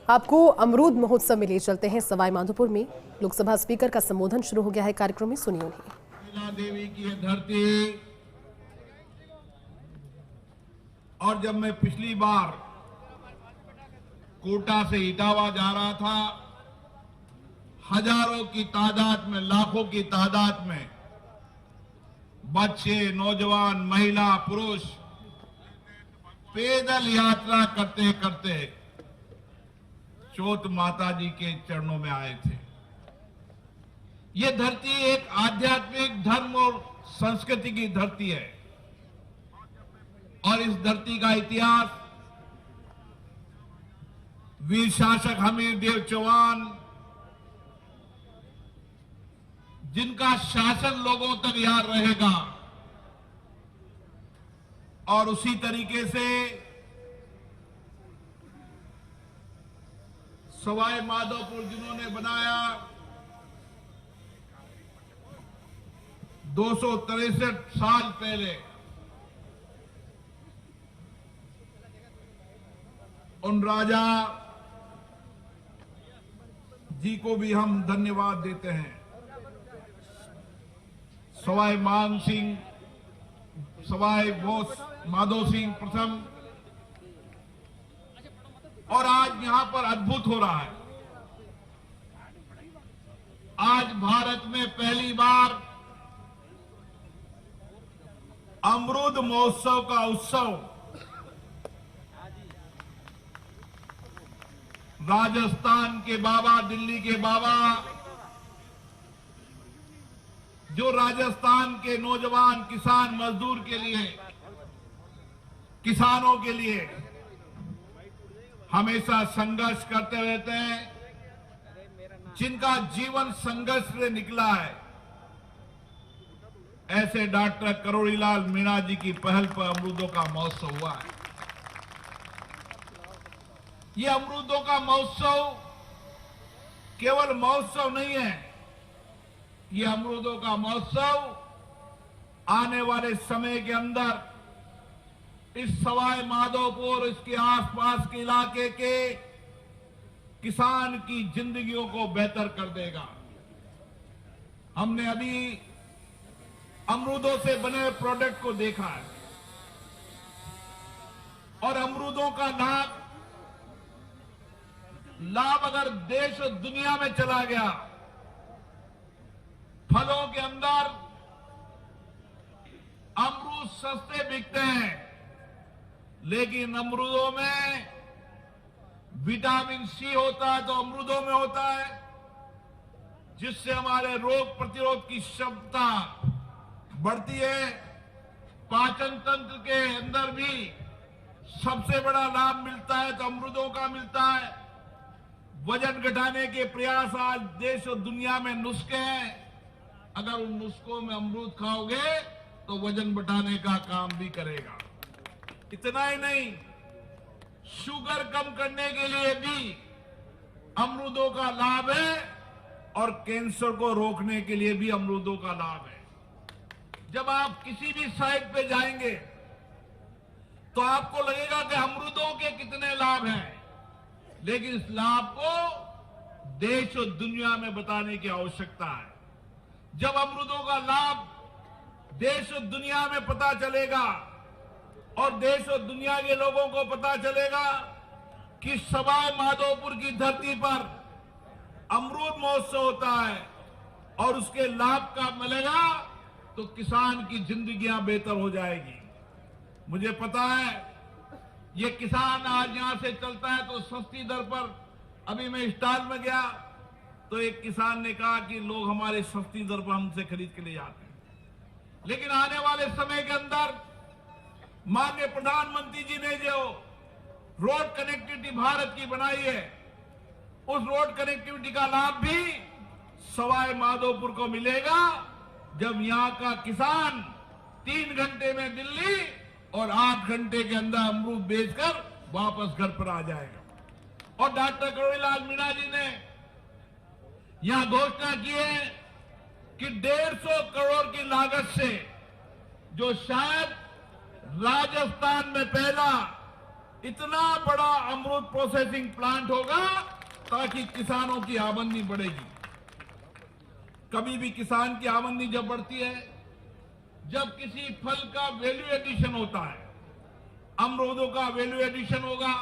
आपको अमरूद महोत्सव में ले चलते हैं। सवाई माधोपुर में लोकसभा स्पीकर का संबोधन शुरू हो गया है। कार्यक्रम में सुनिए उन्हें। मीना देवी की धरती, और जब मैं पिछली बार कोटा से इटावा जा रहा था, हजारों की तादाद में, लाखों की तादाद में बच्चे, नौजवान, महिला, पुरुष पैदल यात्रा करते करते चौथ माता जी के चरणों में आए थे। ये धरती एक आध्यात्मिक, धर्म और संस्कृति की धरती है और इस धरती का इतिहास वीर शासक हमीरदेव चौहान, जिनका शासन लोगों तक याद रहेगा, और उसी तरीके से सवाई माधोपुर जिन्होंने बनाया, 263 साल पहले, उन राजा जी को भी हम धन्यवाद देते हैं। सवाई मान सिंह, सवाई माधो सिंह प्रथम, और आज यहां पर अद्भुत हो रहा है। आज भारत में पहली बार अमरूद महोत्सव का उत्सव राजस्थान के बाबा, दिल्ली के बाबा, जो राजस्थान के नौजवान किसान मजदूर के लिए, किसानों के लिए हमेशा संघर्ष करते रहते हैं, जिनका जीवन संघर्ष से निकला है, ऐसे डॉक्टर करोड़ीलाल मीणा जी की पहल पर अमरूदों का महोत्सव हुआ है। ये अमरूदों का महोत्सव केवल महोत्सव नहीं है, ये अमरूदों का महोत्सव आने वाले समय के अंदर इस सवाई माधोपुर, इसके आसपास के इलाके के किसान की जिंदगियों को बेहतर कर देगा। हमने अभी अमरूदों से बने प्रोडक्ट को देखा है और अमरूदों का लाभ अगर देश और दुनिया में चला गया। फलों के अंदर अमरूद सस्ते बिकते हैं, लेकिन अमरूदों में विटामिन सी होता है, तो अमरूदों में होता है, जिससे हमारे रोग प्रतिरोध की क्षमता बढ़ती है। पाचन तंत्र के अंदर भी सबसे बड़ा लाभ मिलता है तो अमरूदों का मिलता है। वजन घटाने के प्रयास आज देश और दुनिया में नुस्खे हैं, अगर उन नुस्खों में अमरूद खाओगे तो वजन बढ़ाने का काम भी करेगा। इतना ही नहीं, शुगर कम करने के लिए भी अमरूदों का लाभ है और कैंसर को रोकने के लिए भी अमरूदों का लाभ है। जब आप किसी भी साइट पे जाएंगे तो आपको लगेगा कि अमरूदों के कितने लाभ हैं, लेकिन इस लाभ को देश और दुनिया में बताने की आवश्यकता है। जब अमरूदों का लाभ देश और दुनिया में पता चलेगा और देश और दुनिया के लोगों को पता चलेगा कि सवाई माधोपुर की धरती पर अमरूद महोत्सव होता है और उसके लाभ का मिलेगा, तो किसान की जिंदगियां बेहतर हो जाएगी। मुझे पता है ये किसान आज यहां से चलता है तो सस्ती दर पर, अभी मैं स्टॉल में गया तो एक किसान ने कहा कि लोग हमारे सस्ती दर पर हमसे खरीद के ले जाते हैं, लेकिन आने वाले समय के अंदर माननीय प्रधानमंत्री जी ने जो रोड कनेक्टिविटी भारत की बनाई है, उस रोड कनेक्टिविटी का लाभ भी सवाई माधोपुर को मिलेगा, जब यहां का किसान 3 घंटे में दिल्ली और 8 घंटे के अंदर अमरूद बेचकर वापस घर पर आ जाएगा। और डॉक्टर करोड़ीलाल मीणा जी ने यहां घोषणा की है कि 150 करोड़ की लागत से, जो शायद राजस्थान में पहला इतना बड़ा अमरूद प्रोसेसिंग प्लांट होगा ताकि किसानों की आमदनी बढ़ेगी। कभी भी किसान की आमदनी जब बढ़ती है जब किसी फल का वैल्यू एडिशन होता है। अमरूदों का वैल्यू एडिशन होगा।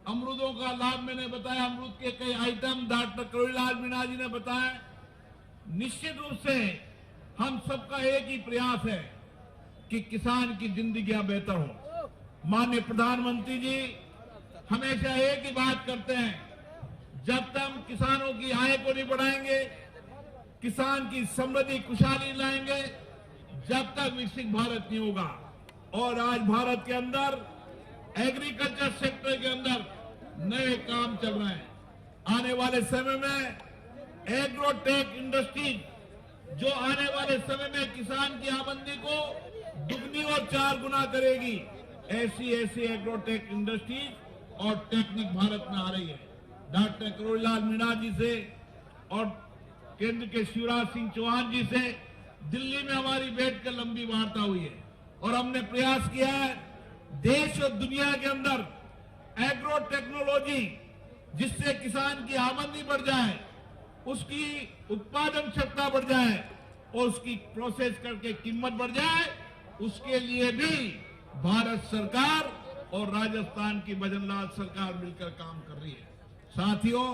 अमरूदों का लाभ मैंने बताया, अमरूद के कई आइटम डॉक्टर करोड़ीलाल मीणा जी ने बताया। निश्चित रूप से हम सबका एक ही प्रयास है कि किसान की जिंदगियां बेहतर हो। माननीय प्रधानमंत्री जी हमेशा एक ही बात करते हैं, जब तक हम किसानों की आय को नहीं बढ़ाएंगे, किसान की समृद्धि खुशहाली लाएंगे, जब तक विकसित भारत नहीं होगा। और आज भारत के अंदर एग्रीकल्चर सेक्टर के अंदर नए काम चल रहे हैं। आने वाले समय में एग्रोटेक इंडस्ट्रीज जो आने वाले समय में किसान की आमदनी को दुगनी और 4 गुना करेगी, ऐसी एग्रोटेक इंडस्ट्रीज और टेक्निक भारत में आ रही है। डॉक्टर करोड़ीलाल मीणा जी से और केंद्र के शिवराज सिंह चौहान जी से दिल्ली में हमारी बैठकर लंबी वार्ता हुई है और हमने प्रयास किया है देश और दुनिया के अंदर एग्रो टेक्नोलॉजी जिससे किसान की आमदनी बढ़ जाए, उसकी उत्पादन क्षमता बढ़ जाए और उसकी प्रोसेस करके कीमत बढ़ जाए, उसके लिए भी भारत सरकार और राजस्थान की भजनलाल सरकार मिलकर काम कर रही है। साथियों,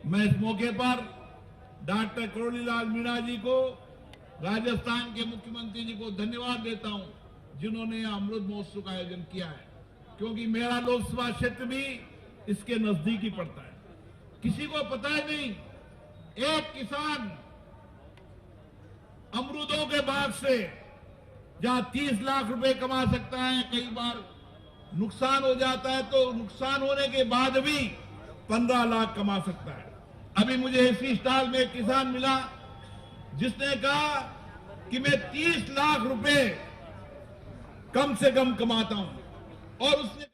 मैं इस मौके पर डॉक्टर करोड़ीलाल मीणा जी को, राजस्थान के मुख्यमंत्री जी को धन्यवाद देता हूं जिन्होंने अमृत महोत्सव का आयोजन किया है, क्योंकि मेरा लोकसभा क्षेत्र भी इसके नजदीक ही पड़ता है। किसी को पता ही नहीं, एक किसान अमरूदों के बाग से जहां 30 लाख रुपए कमा सकता है, कई बार नुकसान हो जाता है तो नुकसान होने के बाद भी 15 लाख कमा सकता है। अभी मुझे इसी स्टॉल में एक किसान मिला जिसने कहा कि मैं 30 लाख रुपए कम से कम कमाता हूं और उसने